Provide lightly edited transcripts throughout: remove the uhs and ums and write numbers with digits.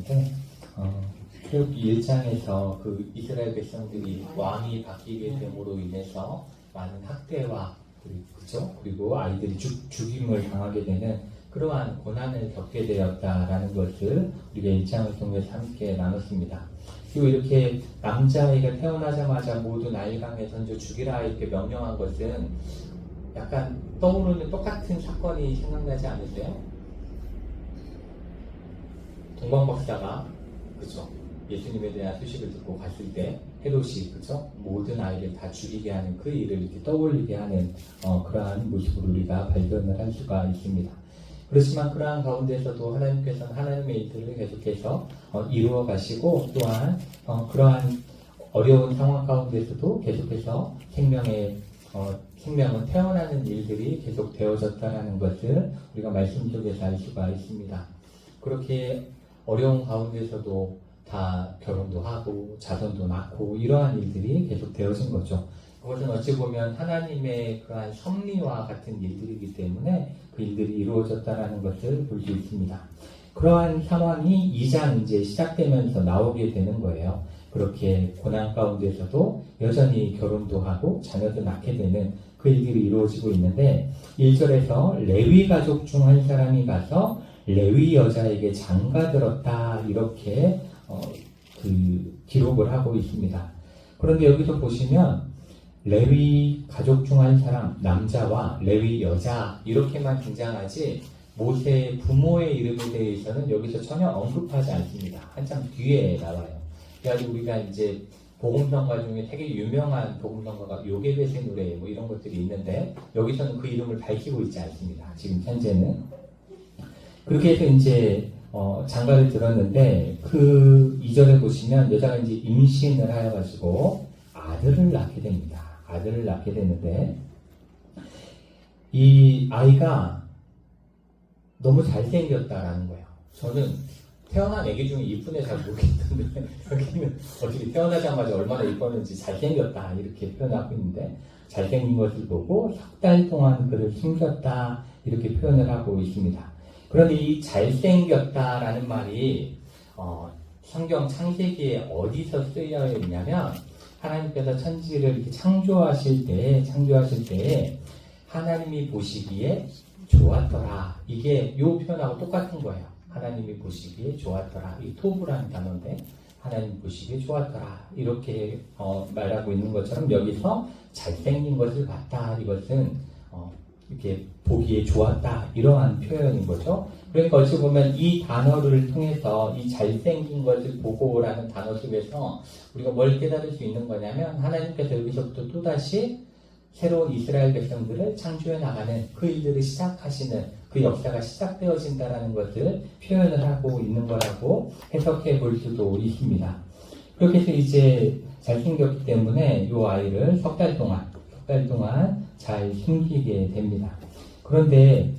있는데 출애굽기 1장에서 그 이스라엘 백성들이 왕이 바뀌게 됨으로 인해서 많은 학대와 그리고 아이들이 죽임을 당하게 되는 그러한 고난을 겪게 되었다라는 것을 우리가 1장을 통해서 함께 나눴습니다. 그리고 이렇게 남자아이가 태어나자마자 모두 나일강에 던져 죽이라 이렇게 명령한 것은 약간 떠오르는 똑같은 사건이 생각나지 않으세요? 동방박사가 그죠? 예수님에 대한 소식을 듣고 갔을 때 헤롯이 그죠? 모든 아이를 다 죽이게 하는 그 일을 이렇게 떠올리게 하는 그러한 모습을 우리가 발견을 할 수가 있습니다. 그렇지만 그러한 가운데서도 하나님께서는 하나님의 일들을 계속해서 이루어 가시고 또한 그러한 어려운 상황 가운데서도 계속해서 생명은 태어나는 일들이 계속 되어졌다는 것을 우리가 말씀 속에서 알 수가 있습니다. 그렇게 어려운 가운데서도 다 결혼도 하고 자손도 낳고 이러한 일들이 계속 되어진 거죠. 그것은 어찌 보면 하나님의 그러한 섭리와 같은 일들이기 때문에 그 일들이 이루어졌다는 것을 볼 수 있습니다. 그러한 상황이 2장 이제 시작되면서 나오게 되는 거예요. 그렇게 고난 가운데서도 여전히 결혼도 하고 자녀도 낳게 되는 그 일들이 이루어지고 있는데 1절에서 레위 가족 중 한 사람이 가서 레위 여자에게 장가들었다 이렇게 기록을 하고 있습니다. 그런데 여기서 보시면 레위 가족 중 한 사람, 남자와 레위 여자 이렇게만 등장하지 모세의 부모의 이름에 대해서는 여기서 전혀 언급하지 않습니다. 한참 뒤에 나와요. 그래서 우리가 이제 복음성가 중에 되게 유명한 복음성가가 요게벳의 노래 뭐 이런 것들이 있는데 여기서는 그 이름을 밝히고 있지 않습니다. 지금 현재는. 그렇게 해서 이제 장가를 들었는데 그 2절에 보시면 여자가 이제 임신을 하여가지고 아들을 낳게 됩니다. 아들을 낳게 되는데 이 아이가 너무 잘생겼다라는 거예요. 저는 태어난 애기 중에 이쁜 애 잘 모르겠는데 여기는 어떻게 태어나자마자 얼마나 이뻤는지 잘생겼다 이렇게 표현하고 있는데 잘생긴 것을 보고 6달 동안 그를 숨겼다 이렇게 표현을 하고 있습니다. 그런데 이 잘생겼다라는 말이 성경 창세기에 어디서 쓰여 있냐면 하나님께서 천지를 이렇게 창조하실 때에 하나님이 보시기에 좋았더라. 이게 이 표현하고 똑같은 거예요. 하나님이 보시기에 좋았더라. 이 토브라는 단어인데 하나님 보시기에 좋았더라. 이렇게 말하고 있는 것처럼 여기서 잘생긴 것을 봤다. 이것은 이렇게 보기에 좋았다. 이러한 표현인 거죠. 그러니까 어찌 보면 이 단어를 통해서 이 잘생긴 것을 보고라는 단어 속에서 우리가 뭘 깨달을 수 있는 거냐면 하나님께서 여기서부터 또다시 새로운 이스라엘 백성들을 창조해 나가는 그 일들을 시작하시는 그 역사가 시작되어진다는 것을 표현을 하고 있는 거라고 해석해 볼 수도 있습니다. 그렇게 해서 이제 잘생겼기 때문에 이 아이를 6달 동안 잘 숨기게 됩니다. 그런데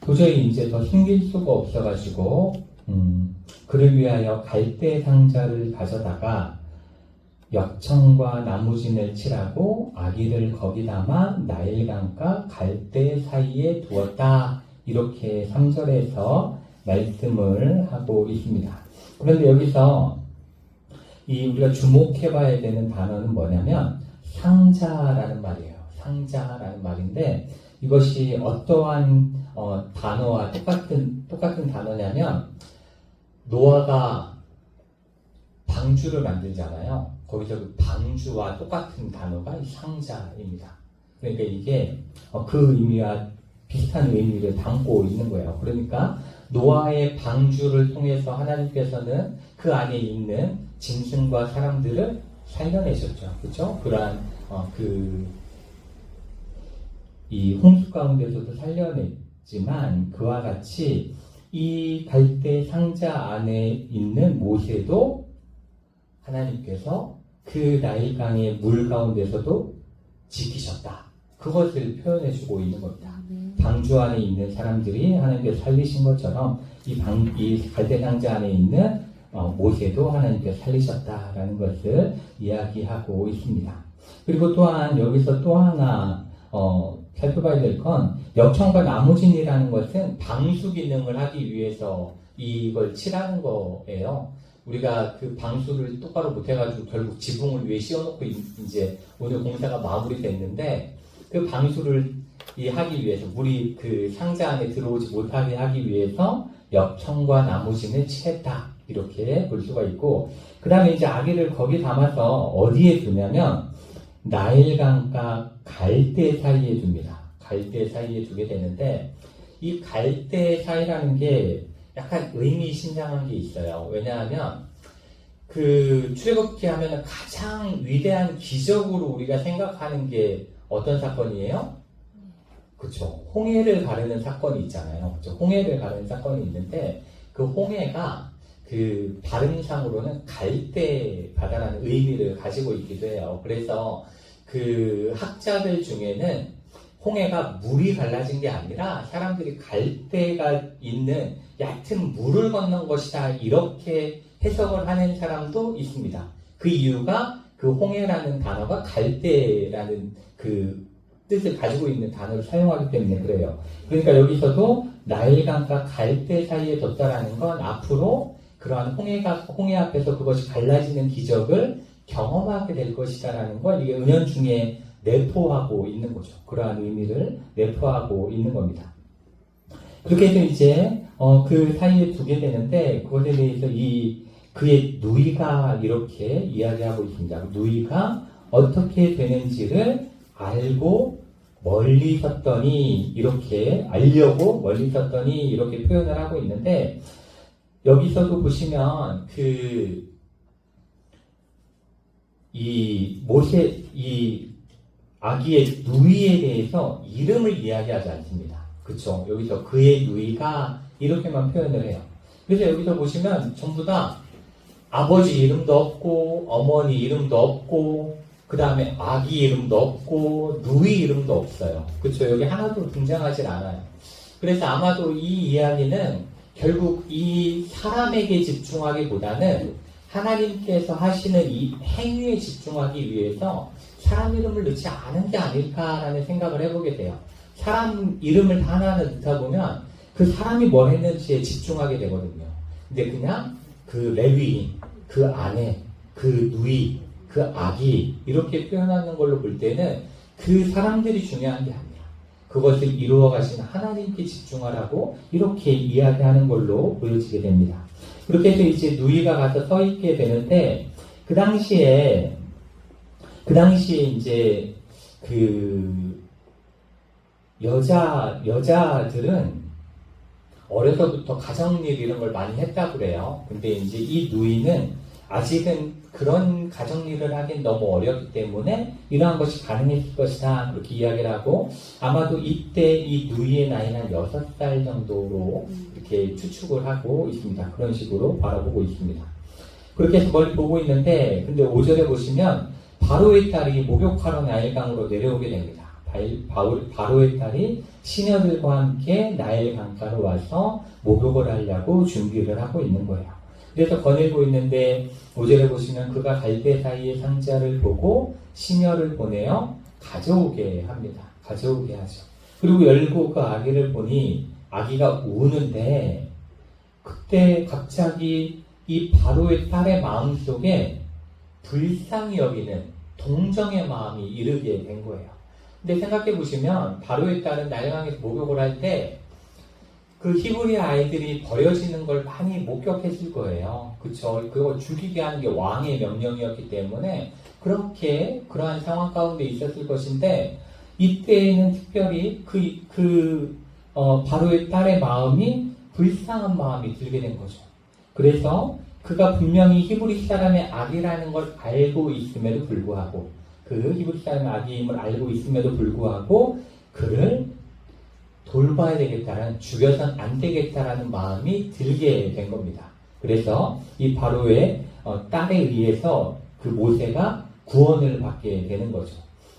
도저히 이제 더 숨길 수가 없어가지고 그를 위하여 갈대 상자를 가져다가 역청과 나무진을 칠하고 아기를 거기 담아 나일강과 갈대 사이에 두었다. 이렇게 3절에서 말씀을 하고 있습니다. 그런데 여기서 우리가 주목해봐야 되는 단어는 뭐냐면 상자라는 말이에요. 상자라는 말인데 이것이 어떠한 단어와 똑같은 단어냐면 노아가 방주를 만들잖아요. 거기서 그 방주와 똑같은 단어가 상자입니다. 그러니까 이게 그 의미와 비슷한 의미를 담고 있는 거예요. 그러니까 노아의 방주를 통해서 하나님께서는 그 안에 있는 짐승과 사람들을 살려내셨죠. 그렇죠? 그러한 이 홍수 가운데서도 살려냈지만 그와 같이 이 갈대 상자 안에 있는 모세도 하나님께서 그 나일강의 물 가운데서도 지키셨다. 그것을 표현해주고 있는 겁니다. 방주 안에 있는 사람들이 하나님께서 살리신 것처럼 이 갈대 상자 안에 있는 모세도 하나님께서 살리셨다라는 것을 이야기하고 있습니다. 그리고 또한 여기서 또 하나 살펴봐야 될 건 역청과 나무진이라는 것은 방수 기능을 하기 위해서 이걸 칠하는 거예요. 우리가 그 방수를 똑바로 못해가지고 결국 지붕을 위에 씌워놓고 이제 오늘 공사가 마무리됐는데 그 방수를 하기 위해서 물이 그 상자 안에 들어오지 못하게 하기 위해서 역청과 나무진을 칠했다 이렇게 볼 수가 있고 그 다음에 이제 아기를 거기 담아서 어디에 두냐면 나일강과 갈대 사이에 둡니다. 갈대 사이에 두게 되는데 이 갈대 사이라는 게 약간 의미심장한 게 있어요. 왜냐하면 그 출애굽기 하면 가장 위대한 기적으로 우리가 생각하는 게 어떤 사건이에요? 그렇죠. 홍해를 가르는 사건이 있잖아요. 그렇죠? 홍해를 가르는 사건이 있는데 그 홍해가 그 발음상으로는 갈대 바다라는 의미를 가지고 있기도 해요. 그래서 그 학자들 중에는 홍해가 물이 갈라진 게 아니라 사람들이 갈대가 있는 얕은 물을 건넌 것이다 이렇게 해석을 하는 사람도 있습니다. 그 이유가 그 홍해라는 단어가 갈대라는 그 뜻을 가지고 있는 단어를 사용하기 때문에 그래요. 그러니까 여기서도 나일강과 갈대 사이에 뒀다라는 건 앞으로 그러한 홍해 앞에서 그것이 갈라지는 기적을 경험하게 될 것이다라는 걸 이게 은연중에 내포하고 있는 거죠. 그러한 의미를 내포하고 있는 겁니다. 그렇게 해서 이제 그 사이에 두게 되는데 그것에 대해서 그의 누이가 이렇게 이야기하고 있습니다. 누이가 어떻게 되는지를 알고 멀리 섰더니 이렇게 알려고 멀리 섰더니 이렇게 표현을 하고 있는데 여기서도 보시면 이 아기의 누이에 대해서 이름을 이야기하지 않습니다. 그쵸? 여기서 그의 누이가 이렇게만 표현을 해요. 그래서 여기서 보시면 전부 다 아버지 이름도 없고 어머니 이름도 없고 그 다음에 아기 이름도 없고 누이 이름도 없어요. 그쵸? 여기 하나도 등장하질 않아요. 그래서 아마도 이 이야기는 결국 이 사람에게 집중하기보다는 하나님께서 하시는 이 행위에 집중하기 위해서 사람 이름을 넣지 않은 게 아닐까라는 생각을 해보게 돼요. 사람 이름을 하나하나 넣다 보면 그 사람이 뭘 했는지에 집중하게 되거든요. 근데 그냥 그 레위인, 그 아내, 그 누이, 그 아기 이렇게 표현하는 걸로 볼 때는 그 사람들이 중요한 게 아니라 그것을 이루어 가신 하나님께 집중하라고 이렇게 이야기하는 걸로 보여지게 됩니다. 그렇게 해서 이제 누이가 가서 서 있게 되는데 그 당시에 이제 그 여자들은 어려서부터 가정일 이런 걸 많이 했다고 그래요. 근데 이제 이 누이는 아직은 그런 가정일을 하긴 너무 어렵기 때문에 이러한 것이 가능했을 것이다 그렇게 이야기를 하고 아마도 이때 이 누이의 나이는 한 6살 정도로 이렇게 추측을 하고 있습니다. 그런 식으로 바라보고 있습니다. 그렇게 해서 멀리 보고 있는데 근데 5절에 보시면 바로의 딸이 목욕하러 나일강으로 내려오게 됩니다. 바로의 딸이 시녀들과 함께 나일 강가로 와서 목욕을 하려고 준비를 하고 있는 거예요. 그래서 거닐고 있는데 5절에 보시면 그가 갈대 사이의 상자를 보고 시녀를 보내어 가져오게 합니다. 가져오게 하죠. 그리고 열고 그 아기를 보니 아기가 우는데 그때 갑자기 이 바로의 딸의 마음속에 불쌍히 여기는 동정의 마음이 이르게 된 거예요. 근데 생각해 보시면 바로의 딸은 나일강에서 목욕을 할 때 그 히브리 아이들이 버려지는 걸 많이 목격했을 거예요. 그쵸? 그걸 죽이게 하는 게 왕의 명령이었기 때문에 그러한 상황 가운데 있었을 것인데 이때에는 특별히 바로의 딸의 마음이 불쌍한 마음이 들게 된 거죠. 그래서 그가 분명히 히브리 사람의 아기라는 걸 알고 있음에도 불구하고 그 히브리 사람의 아기임을 알고 있음에도 불구하고 그를 돌봐야 되겠다라는 죽여선 안 되겠다라는 마음이 들게 된 겁니다. 그래서 이 바로의 딸에 의해서 그 모세가 구원을 받게 되는 거죠.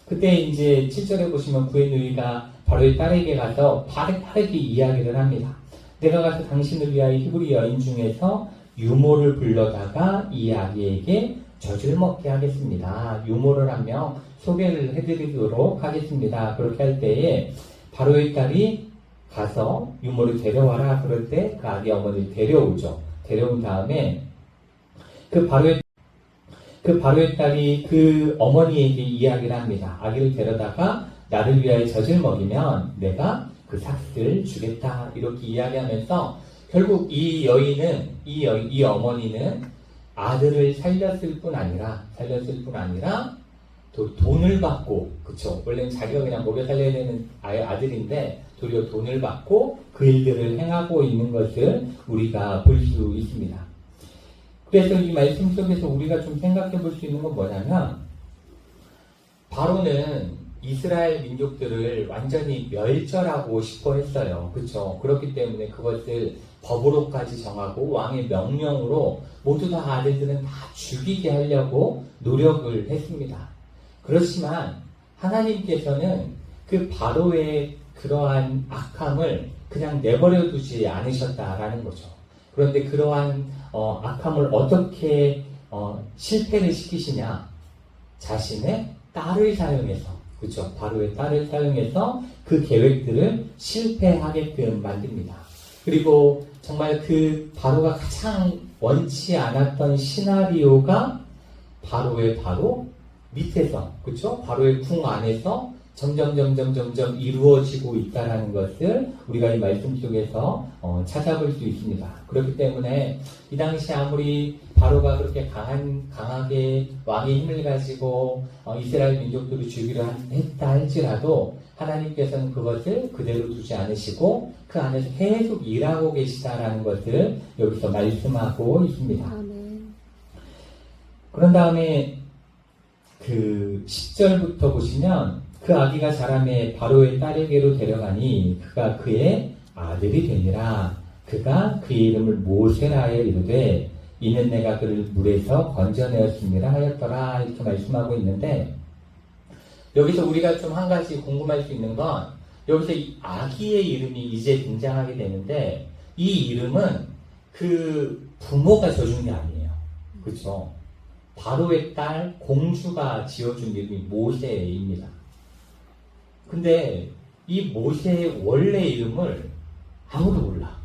그때 이제 7절에 보시면 그의 누이가 바로의 딸에게 가서 빠르게 이야기를 합니다. 내가 가서 당신을 위하여 히브리 여인 중에서 유모를 불러다가 이 아기에게 젖을 먹게 하겠습니다. 유모를 한 명 소개를 해드리도록 하겠습니다. 그렇게 할 때에 바로의 딸이 가서 유모를 데려와라. 그럴 때 그 아기 어머니를 데려오죠. 데려온 다음에 그 바로의 딸이 그 어머니에게 이야기를 합니다. 아기를 데려다가 나를 위하여 젖을 먹이면 내가 그 삭스를 주겠다. 이렇게 이야기하면서 결국 이 어머니는 아들을 살렸을 뿐 아니라 또 돈을 받고, 그쵸? 원래는 자기가 그냥 먹여 살려야 되는 아들인데 도리어 돈을 받고 그 일들을 행하고 있는 것을 우리가 볼 수 있습니다. 그래서 이 말씀 속에서 우리가 좀 생각해 볼 수 있는 건 뭐냐면, 바로는 이스라엘 민족들을 완전히 멸절하고 싶어 했어요. 그렇죠? 그렇기 때문에 그것을 법으로까지 정하고 왕의 명령으로 모두 다 아들들은 다 죽이게 하려고 노력을 했습니다. 그렇지만 하나님께서는 그 바로의 그러한 악함을 그냥 내버려 두지 않으셨다라는 거죠. 그런데 그러한 악함을 어떻게 실패를 시키시냐? 자신의 딸을 사용해서, 그렇죠? 바로의 딸을 사용해서 그 계획들을 실패하게끔 만듭니다. 그리고 정말 그 바로가 가장 원치 않았던 시나리오가 바로의 바로 밑에서, 그렇죠? 바로의 궁 안에서 점점 이루어지고 있다는 것을 우리가 이 말씀 속에서 찾아볼 수 있습니다. 그렇기 때문에 이 당시 아무리 바로가 그렇게 강하게 왕의 힘을 가지고 이스라엘 민족들을 죽이려 했다 할지라도 하나님께서는 그것을 그대로 두지 않으시고 그 안에서 계속 일하고 계시다라는 것을 여기서 말씀하고 있습니다. 그런 다음에 그 10절부터 보시면 그 아기가 자라매 바로의 딸에게로 데려가니 그가 그의 아들이 되니라. 그가 그의 이름을 모세라 하여 이르되 이는 내가 그를 물에서 건져내었습니다 하였더라. 이렇게 말씀하고 있는데, 여기서 우리가 좀 한 가지 궁금할 수 있는 건, 여기서 이 아기의 이름이 이제 등장하게 되는데 이 이름은 그 부모가 지어준 게 아니에요. 그렇죠? 바로의 딸 공주가 지어준 이름이 모세입니다. 근데 이 모세의 원래 이름을 아무도 몰라.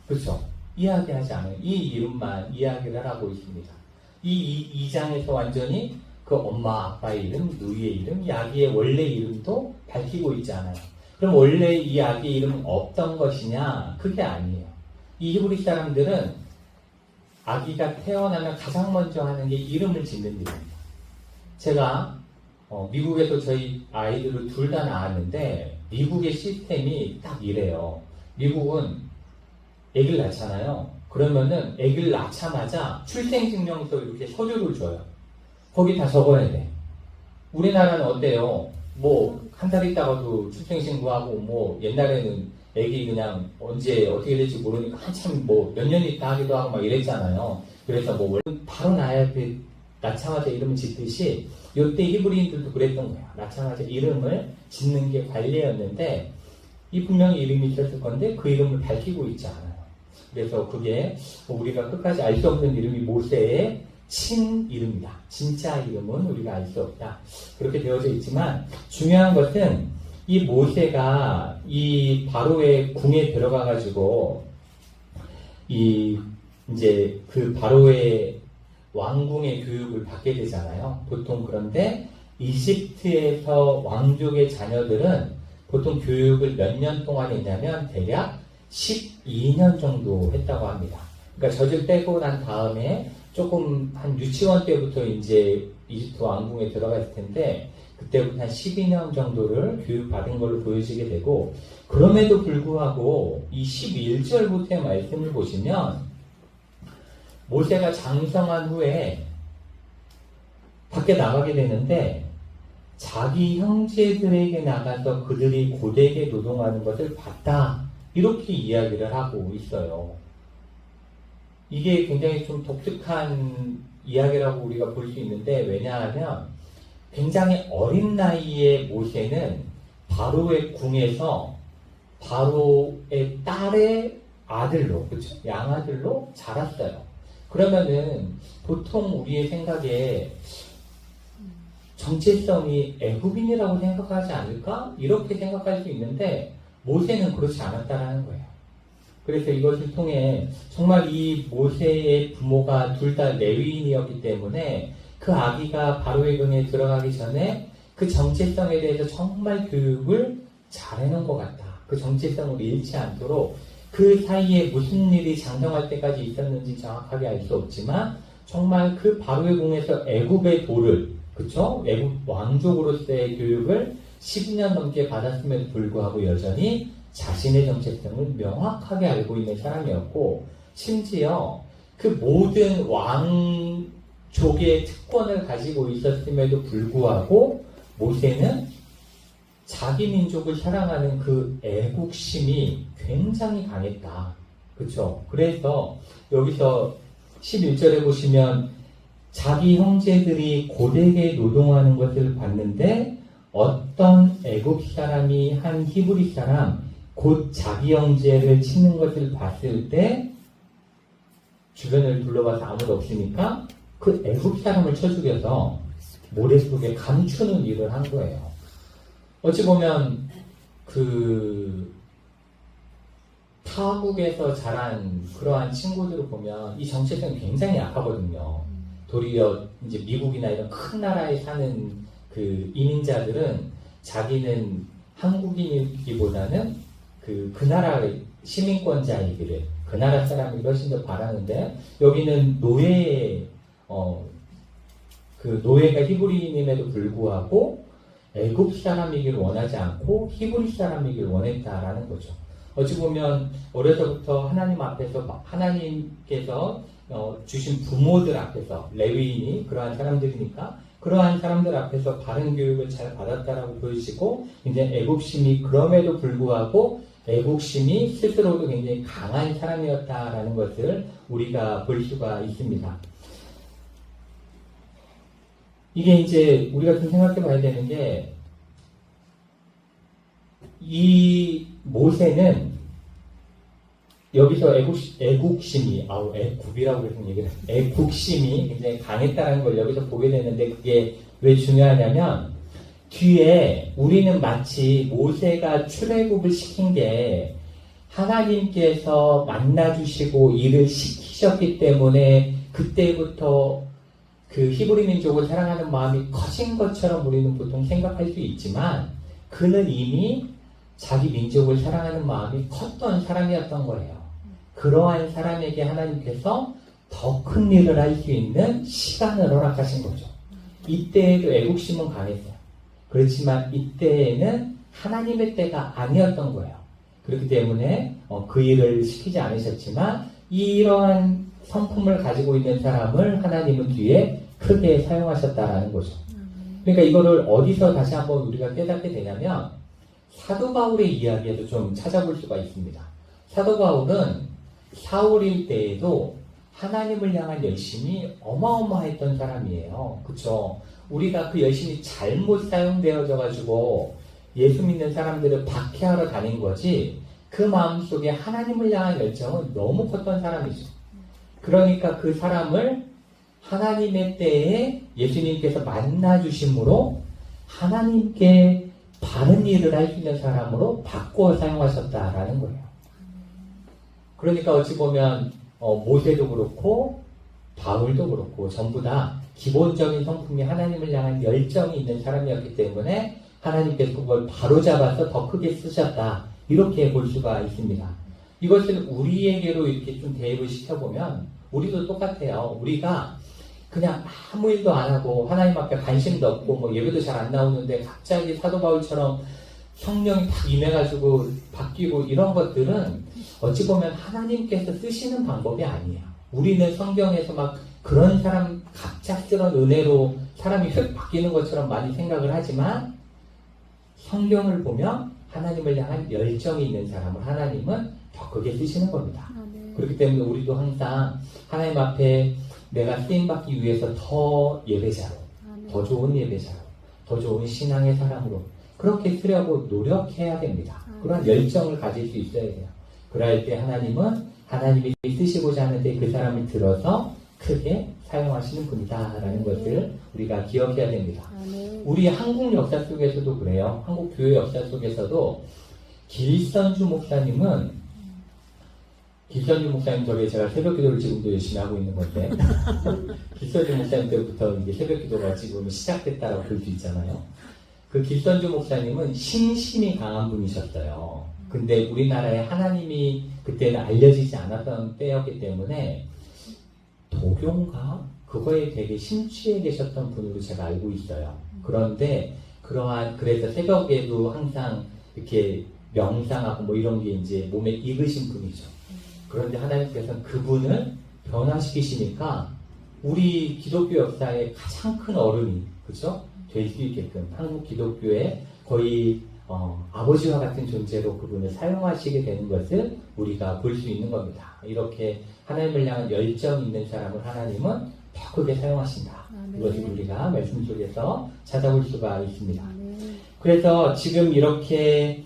그렇죠? 이야기하지 않아요. 이 이름만 이야기를 하고 있습니다. 이 2장에서 완전히 그 엄마 아빠의 이름, 누이의 이름, 이 아기의 원래 이름도 밝히고 있지 않아요. 그럼 원래 이 아기의 이름은 없던 것이냐? 그게 아니에요. 이 히브리 사람들은 아기가 태어나면 가장 먼저 하는 게 이름을 짓는 일입니다. 제가 미국에서 저희 아이들을 둘 다 낳았는데 미국의 시스템이 딱 이래요. 미국은 아기를 낳잖아요. 그러면은 아기를 낳자마자 출생증명서 이렇게 서류를 줘요. 거기 다 적어야 돼. 우리나라는 어때요? 뭐 한 달 있다가도 출생신고하고 뭐 옛날에는 아기 그냥 언제 어떻게 될지 모르니까 한참 뭐 몇 년 있다 하기도 하고 막 이랬잖아요. 그래서 뭐 원래 바로 낳자마자 이름을 짓듯이 이때 히브리인들도 그랬던 거야. 낳자마자 이름을 짓는 게 관례였는데 이 분명히 이름이 있었을 건데 그 이름을 밝히고 있지 않아요. 그래서 그게 우리가 끝까지 알 수 없는 이름이 모세의 친 이름이다. 진짜 이름은 우리가 알 수 없다. 그렇게 되어져 있지만 중요한 것은 이 모세가 이 바로의 궁에 들어가가지고 이제 그 바로의 왕궁의 교육을 받게 되잖아요. 보통 그런데 이집트에서 왕족의 자녀들은 보통 교육을 몇 년 동안 했냐면 대략 12년 정도 했다고 합니다. 그러니까 젖을 떼고 난 다음에 조금 한 유치원 때부터 이제 이집트 왕궁에 들어갔을 텐데 그때부터 한 12년 정도를 교육받은 걸로 보여지게 되고, 그럼에도 불구하고 이 11절부터의 말씀을 보시면 모세가 장성한 후에 밖에 나가게 되는데 자기 형제들에게 나가서 그들이 고되게 노동하는 것을 봤다. 이렇게 이야기를 하고 있어요. 이게 굉장히 좀 독특한 이야기라고 우리가 볼 수 있는데, 왜냐하면 굉장히 어린 나이에 모세는 바로의 궁에서 바로의 딸의 아들로, 그렇죠? 양아들로 자랐어요. 그러면은 보통 우리의 생각에 정체성이 애굽인이라고 생각하지 않을까? 이렇게 생각할 수 있는데 모세는 그렇지 않았다라는 거예요. 그래서 이것을 통해 정말 이 모세의 부모가 둘 다 레위인이었기 때문에 그 아기가 바로의 궁에 들어가기 전에 그 정체성에 대해서 정말 교육을 잘 해놓은 것 같다. 그 정체성을 잃지 않도록 그 사이에 무슨 일이 장정할 때까지 있었는지 정확하게 알 수 없지만 정말 그 바로의 궁에서 애굽의 도를, 그쵸? 애굽 왕족으로서의 교육을 12년 넘게 받았음에도 불구하고 여전히 자신의 정체성을 명확하게 알고 있는 사람이었고, 심지어 그 모든 왕족의 특권을 가지고 있었음에도 불구하고 모세는 자기 민족을 사랑하는 그 애국심이 굉장히 강했다. 그쵸? 그래서 여기서 11절에 보시면 자기 형제들이 고되게 노동하는 것을 봤는데 어떤 애국 사람이 한 히브리 사람 곧 자기 형제를 치는 것을 봤을 때 주변을 둘러봐서 아무도 없으니까 그 애국 사람을 쳐 죽여서 모래 속에 감추는 일을 한 거예요. 어찌 보면 그 타국에서 자란 그러한 친구들을 보면 이 정체성이 굉장히 약하거든요. 도리어 이제 미국이나 이런 큰 나라에 사는 그 이민자들은 자기는 한국인이기보다는 그 나라의 시민권자이기를 그 나라 사람이 훨씬 더 바라는데 여기는 노예가 히브리인임에도 불구하고 애굽 사람이길 원하지 않고 히브리 사람이길 원했다라는 거죠. 어찌 보면 어려서부터 하나님 앞에서 하나님께서 주신 부모들 앞에서 레위인이 그러한 사람들이니까 그러한 사람들 앞에서 바른 교육을 잘 받았다라고 보여지고 이제 애국심이 그럼에도 불구하고 애국심이 스스로도 굉장히 강한 사람이었다라는 것을 우리가 볼 수가 있습니다. 이게 이제 우리가 좀 생각해 봐야 되는 게 이 모세는 여기서 애국심이 애국이라고 계속 얘기를 해요. 애국심이 굉장히 강했다는 걸 여기서 보게 되는데 그게 왜 중요하냐면 뒤에 우리는 마치 모세가 출애굽을 시킨 게 하나님께서 만나주시고 일을 시키셨기 때문에 그때부터 그 히브리 민족을 사랑하는 마음이 커진 것처럼 우리는 보통 생각할 수 있지만 그는 이미 자기 민족을 사랑하는 마음이 컸던 사람이었던 거예요. 그러한 사람에게 하나님께서 더 큰 일을 할 수 있는 시간을 허락하신 거죠. 이때에도 애국심은 강했어요. 그렇지만 이때에는 하나님의 때가 아니었던 거예요. 그렇기 때문에 그 일을 시키지 않으셨지만 이러한 성품을 가지고 있는 사람을 하나님은 뒤에 크게 사용하셨다라는 거죠. 그러니까 이거를 어디서 다시 한번 우리가 깨닫게 되냐면 사도 바울의 이야기에도 좀 찾아볼 수가 있습니다. 사도 바울은 사울일 때에도 하나님을 향한 열심이 어마어마했던 사람이에요. 그쵸? 우리가 그 열심이 잘못 사용되어져 가지고 예수 믿는 사람들을 박해하러 다닌 거지 그 마음속에 하나님을 향한 열정은 너무 컸던 사람이죠. 그러니까 그 사람을 하나님의 때에 예수님께서 만나주심으로 하나님께 바른 일을 할 수 있는 사람으로 바꾸어 사용하셨다라는 거예요. 그러니까 어찌 보면 모세도 그렇고 바울도 그렇고 전부 다 기본적인 성품이 하나님을 향한 열정이 있는 사람이었기 때문에 하나님께서 그걸 바로잡아서 더 크게 쓰셨다. 이렇게 볼 수가 있습니다. 이것을 우리에게로 이렇게 좀 대입을 시켜보면 우리도 똑같아요. 우리가 그냥 아무 일도 안 하고 하나님 앞에 관심도 없고 뭐 예배도 잘 안 나오는데 갑자기 사도 바울처럼 성령이 딱 임해가지고 바뀌고 이런 것들은 어찌 보면 하나님께서 쓰시는 방법이 아니에요. 우리는 성경에서 막 그런 사람 갑작스런 은혜로 사람이 휙 바뀌는 것처럼 많이 생각을 하지만 성경을 보면 하나님을 향한 열정이 있는 사람을 하나님은 더 크게 쓰시는 겁니다. 네. 그렇기 때문에 우리도 항상 하나님 앞에 내가 쓰임받기 위해서 더 예배자로, 더 좋은 예배자로, 더 좋은 신앙의 사람으로 그렇게 쓰려고 노력해야 됩니다. 그런 열정을 가질 수 있어야 돼요. 그럴 때 하나님은 하나님이 쓰시고자 하는데 그 사람을 들어서 크게 사용하시는 분이다라는 것을 우리가 기억해야 됩니다. 아멘. 우리 한국 역사 속에서도 그래요. 한국 교회 역사 속에서도 길선주 목사님 덕에 제가 새벽 기도를 지금도 열심히 하고 있는 건데, 길선주 목사님 때부터 이게 새벽 기도가 지금 시작됐다라고 볼 수 있잖아요. 그 길선주 목사님은 신심이 강한 분이셨어요. 근데 우리나라에 하나님이 그때는 알려지지 않았던 때였기 때문에 도교인가? 그거에 되게 심취해 계셨던 분으로 제가 알고 있어요. 그런데 그래서 새벽에도 항상 이렇게 명상하고 뭐 이런 게 이제 몸에 익으신 분이죠. 그런데 하나님께서는 그분을 변화시키시니까 우리 기독교 역사의 가장 큰 어른이, 그죠? 될 수 있게끔 한국 기독교의 거의 아버지와 같은 존재로 그분을 사용하시게 되는 것을 우리가 볼 수 있는 겁니다. 이렇게 하나님을 향한 열정 있는 사람을 하나님은 더 크게 사용하신다. 이것을 우리가 말씀 속에서 찾아볼 수가 있습니다. 그래서 지금 이렇게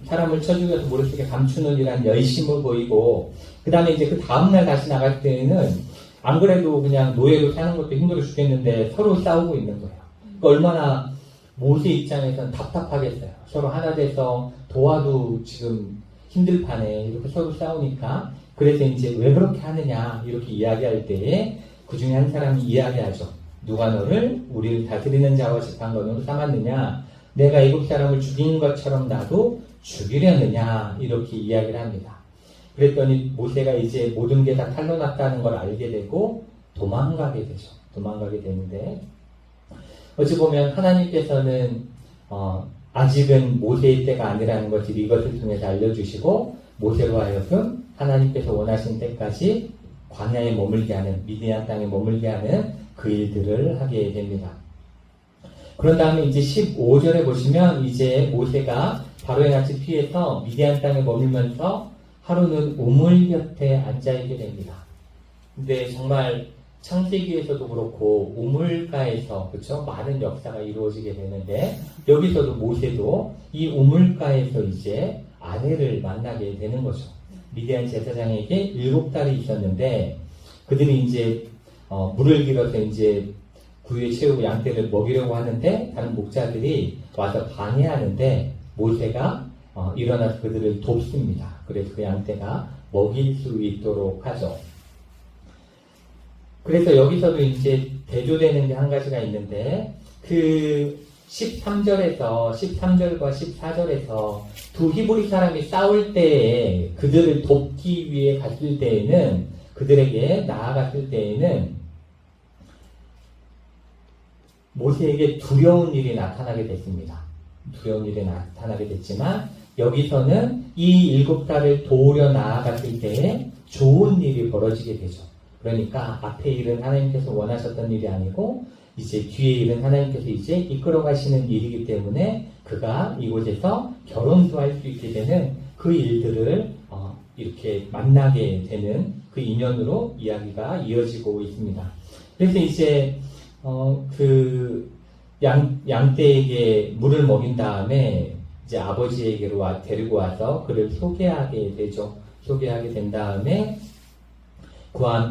사람을 쳐죽여서 머릿속에 감추는 이란 열심을 보이고, 그 다음에 이제 그 다음날 다시 나갈 때는 안 그래도 그냥 노예로 사는 것도 힘들어 죽겠는데 서로 싸우고 있는 거예요. 그러니까 얼마나 모세 입장에서는 답답하겠어요. 서로 하나 돼서 도와도 지금 힘들 판에 이렇게 서로 싸우니까. 그래서 이제 왜 그렇게 하느냐 이렇게 이야기할 때에 그 중에 한 사람이 이야기하죠. 누가 너를 우리를 다스리는 자와 재판관으로 삼았느냐? 내가 애굽 사람을 죽인 것처럼 나도 죽이려느냐? 이렇게 이야기를 합니다. 그랬더니 모세가 이제 모든 게 다 탄로났다는 걸 알게 되고 도망가게 되죠. 도망가게 되는데, 어찌 보면 하나님께서는 아직은 모세의 때가 아니라는 것을 이것을 통해서 알려주시고, 모세로 하여금 하나님께서 원하신 때까지 광야에 머물게 하는, 미디안 땅에 머물게 하는 그 일들을 하게 됩니다. 그런 다음에 이제 15절에 보시면 이제 모세가 바로의 낯을 피해서 미디안 땅에 머물면서 하루는 우물 곁에 앉아있게 됩니다. 근데 정말 창세기에서도 그렇고 우물가에서, 그렇죠? 많은 역사가 이루어지게 되는데, 여기서도 모세도 이 우물가에서 이제 아내를 만나게 되는 거죠. 미디안 제사장에게 7딸이 있었는데, 그들이 이제 물을 길어서 이제 구유에 채우고 양떼를 먹이려고 하는데, 다른 목자들이 와서 방해하는데 모세가 일어나서 그들을 돕습니다. 그래서 그 양떼가 먹일 수 있도록 하죠. 그래서 여기서도 이제 대조되는 게 한 가지가 있는데, 그 13절과 14절에서 두 히브리 사람이 싸울 때에 그들을 돕기 위해 갔을 때에는, 그들에게 나아갔을 때에는 모세에게 두려운 일이 나타나게 됐습니다. 두려운 일이 나타나게 됐지만, 여기서는 이 7달을 도우려 나아갔을 때에 좋은 일이 벌어지게 되죠. 그러니까 앞에 일은 하나님께서 원하셨던 일이 아니고 이제 뒤에 일은 하나님께서 이제 이끌어 가시는 일이기 때문에 그가 이곳에서 결혼도 할 수 있게 되는 그 일들을 이렇게 만나게 되는 그 인연으로 이야기가 이어지고 있습니다. 그래서 이제 그 양떼에게 물을 먹인 다음에 이제 아버지에게로 데리고 와서 그를 소개하게 되죠. 소개하게 된 다음에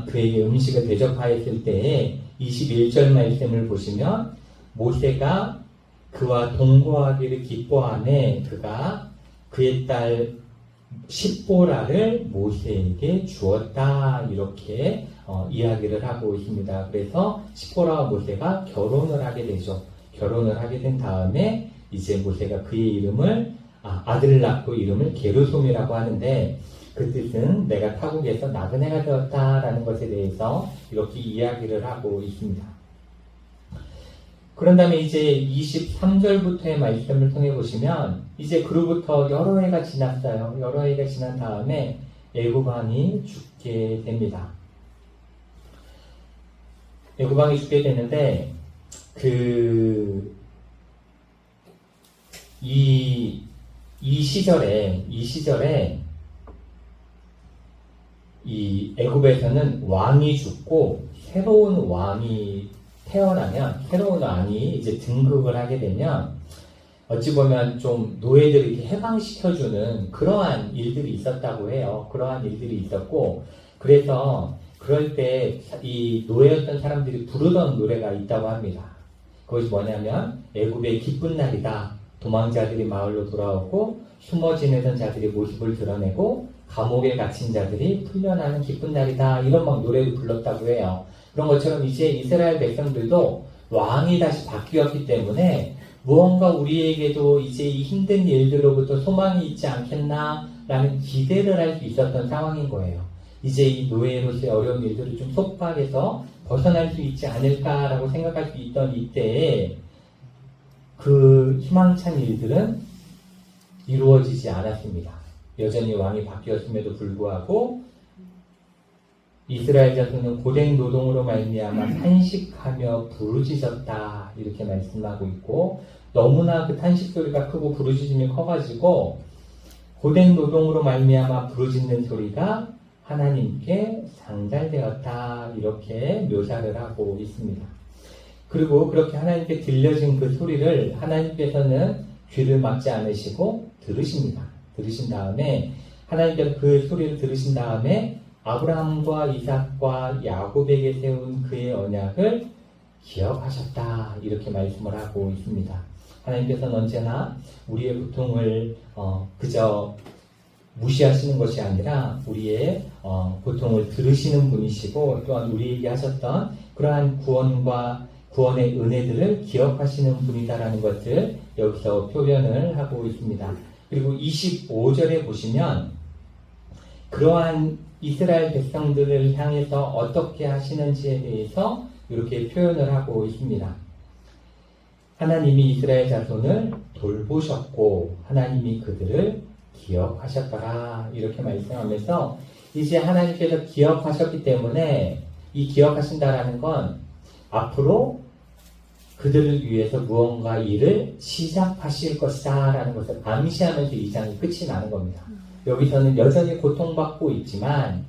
그에게 음식을 대접하였을 때에 21절 말씀을 보시면, 모세가 그와 동거하기를 기뻐하며 그가 그의 딸 십보라를 모세에게 주었다, 이렇게 이야기를 하고 있습니다. 그래서 십보라와 모세가 결혼을 하게 되죠. 결혼을 하게 된 다음에 이제 모세가 그의 이름을 아들을 낳고 이름을 게르솜이라고 하는데, 그 뜻은 내가 타국에서 나그네가 되었다라는 것에 대해서 이렇게 이야기를 하고 있습니다. 그런 다음에 이제 23절부터의 말씀을 통해 보시면, 이제 그로부터 여러 해가 지났어요. 여러 해가 지난 다음에 애굽 왕이 죽게 됩니다. 애굽 왕이 죽게 되는데, 이 시절에 이 애굽에서는 왕이 죽고 새로운 왕이 태어나면, 새로운 왕이 이제 등극을 하게 되면, 어찌 보면 좀 노예들을 이렇게 해방시켜주는 그러한 일들이 있었다고 해요. 그러한 일들이 있었고, 그래서 그럴 때 이 노예였던 사람들이 부르던 노래가 있다고 합니다. 그것이 뭐냐면 애굽의 기쁜 날이다. 도망자들이 마을로 돌아오고 숨어 지내던 자들이 모습을 드러내고 감옥에 갇힌 자들이 풀려나는 기쁜 날이다. 이런 막 노래를 불렀다고 해요. 그런 것처럼 이제 이스라엘 백성들도 왕이 다시 바뀌었기 때문에 무언가 우리에게도 이제 이 힘든 일들로부터 소망이 있지 않겠나 라는 기대를 할 수 있었던 상황인 거예요. 이제 이 노예로서의 어려운 일들을 좀 속박해서 벗어날 수 있지 않을까라고 생각할 수 있던 이때에 그 희망찬 일들은 이루어지지 않았습니다. 여전히 왕이 바뀌었음에도 불구하고 이스라엘 자손은 고된 노동으로 말미암아 탄식하며 부르짖었다 이렇게 말씀하고 있고, 너무나 그 탄식 소리가 크고 부르짖음이 커가지고 고된 노동으로 말미암아 부르짖는 소리가 하나님께 상달되었다 이렇게 묘사를 하고 있습니다. 그리고 그렇게 하나님께 들려진 그 소리를 하나님께서는 귀를 막지 않으시고 들으십니다. 들으신 다음에 하나님께서 그 소리를 들으신 다음에 아브라함과 이삭과 야곱에게 세운 그의 언약을 기억하셨다 이렇게 말씀을 하고 있습니다. 하나님께서는 언제나 우리의 고통을 그저 무시하시는 것이 아니라 우리의 고통을 들으시는 분이시고, 또한 우리에게 하셨던 그러한 구원의 은혜들을 기억하시는 분이다라는 것을 여기서 표현을 하고 있습니다. 그리고 25절에 보시면 그러한 이스라엘 백성들을 향해서 어떻게 하시는지에 대해서 이렇게 표현을 하고 있습니다. 하나님이 이스라엘 자손을 돌보셨고 하나님이 그들을 기억하셨더라 이렇게 말씀하면서, 이제 하나님께서 기억하셨기 때문에 이 기억하신다라는 건 앞으로 그들을 위해서 무언가 일을 시작하실 것이다 라는 것을 암시하면서 이 장이 끝이 나는 겁니다. 여기서는 여전히 고통받고 있지만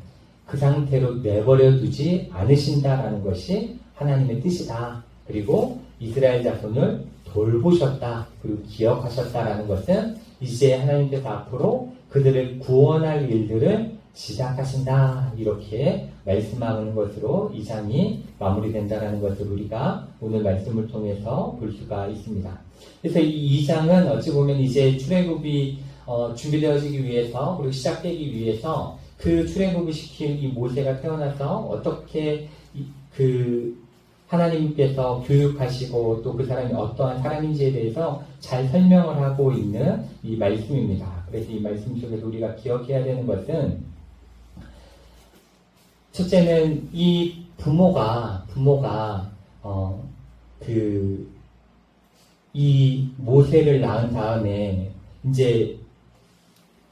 그 상태로 내버려 두지 않으신다라는 것이 하나님의 뜻이다. 그리고 이스라엘 자손을 돌보셨다. 그리고 기억하셨다라는 것은 이제 하나님께서 앞으로 그들을 구원할 일들을 시작하신다. 이렇게 말씀하는 것으로 이 장이 마무리된다라는 것을 우리가 오늘 말씀을 통해서 볼 수가 있습니다. 그래서 이 2장은 어찌 보면 이제 출애굽이 준비되어지기 위해서, 그리고 시작되기 위해서 그 출애굽을 시킨 이 모세가 태어나서 어떻게 하나님께서 교육하시고 또 그 사람이 어떠한 사람인지에 대해서 잘 설명을 하고 있는 이 말씀입니다. 그래서 이 말씀 속에서 우리가 기억해야 되는 것은, 첫째는 이 부모가 이 모세를 낳은 다음에 이제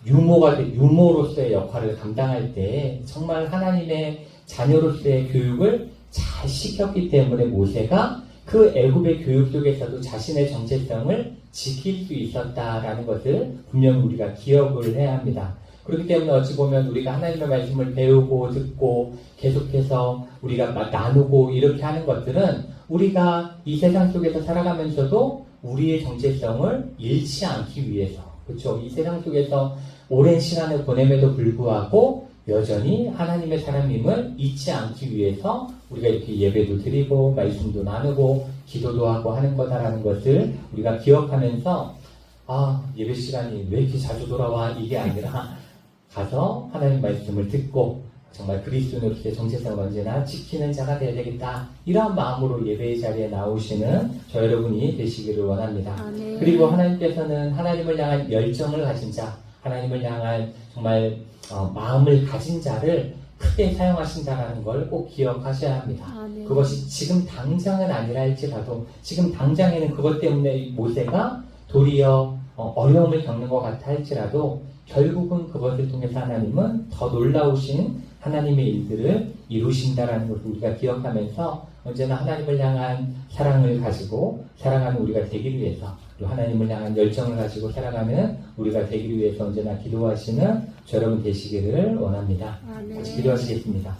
유모로서의 역할을 감당할 때 정말 하나님의 자녀로서의 교육을 잘 시켰기 때문에 모세가 그 애굽의 교육 속에서도 자신의 정체성을 지킬 수 있었다라는 것을 분명히 우리가 기억을 해야 합니다. 그렇기 때문에 어찌 보면 우리가 하나님의 말씀을 배우고 듣고 계속해서 우리가 나누고 이렇게 하는 것들은 우리가 이 세상 속에서 살아가면서도 우리의 정체성을 잃지 않기 위해서, 그렇죠? 이 세상 속에서 오랜 시간을 보냄에도 불구하고 여전히 하나님의 사람임을 잊지 않기 위해서 우리가 이렇게 예배도 드리고 말씀도 나누고 기도도 하고 하는 거다라는 것을 우리가 기억하면서, 예배 시간이 왜 이렇게 자주 돌아와? 이게 아니라 가서 하나님 말씀을 듣고 정말 그리스도인으로서의 정체성을 언제나 지키는 자가 되어야 되겠다. 이러한 마음으로 예배의 자리에 나오시는 저 여러분이 되시기를 원합니다. 아멘. 그리고 하나님께서는 하나님을 향한 열정을 가진 자, 하나님을 향한 정말 마음을 가진 자를 크게 사용하신다는 걸 꼭 기억하셔야 합니다. 아멘. 그것이 지금 당장은 아니라 할지라도, 지금 당장에는 그것 때문에 모세가 도리어 어려움을 겪는 것 같아 할지라도 결국은 그것을 통해서 하나님은 더 놀라우신 하나님의 일들을 이루신다라는 것을 우리가 기억하면서 언제나 하나님을 향한 사랑을 가지고 살아가는 우리가 되기 위해서, 또 하나님을 향한 열정을 가지고 살아가는 우리가 되기 위해서 언제나 기도하시는 저 여러분 되시기를 원합니다. 아멘. 같이 기도하시겠습니다.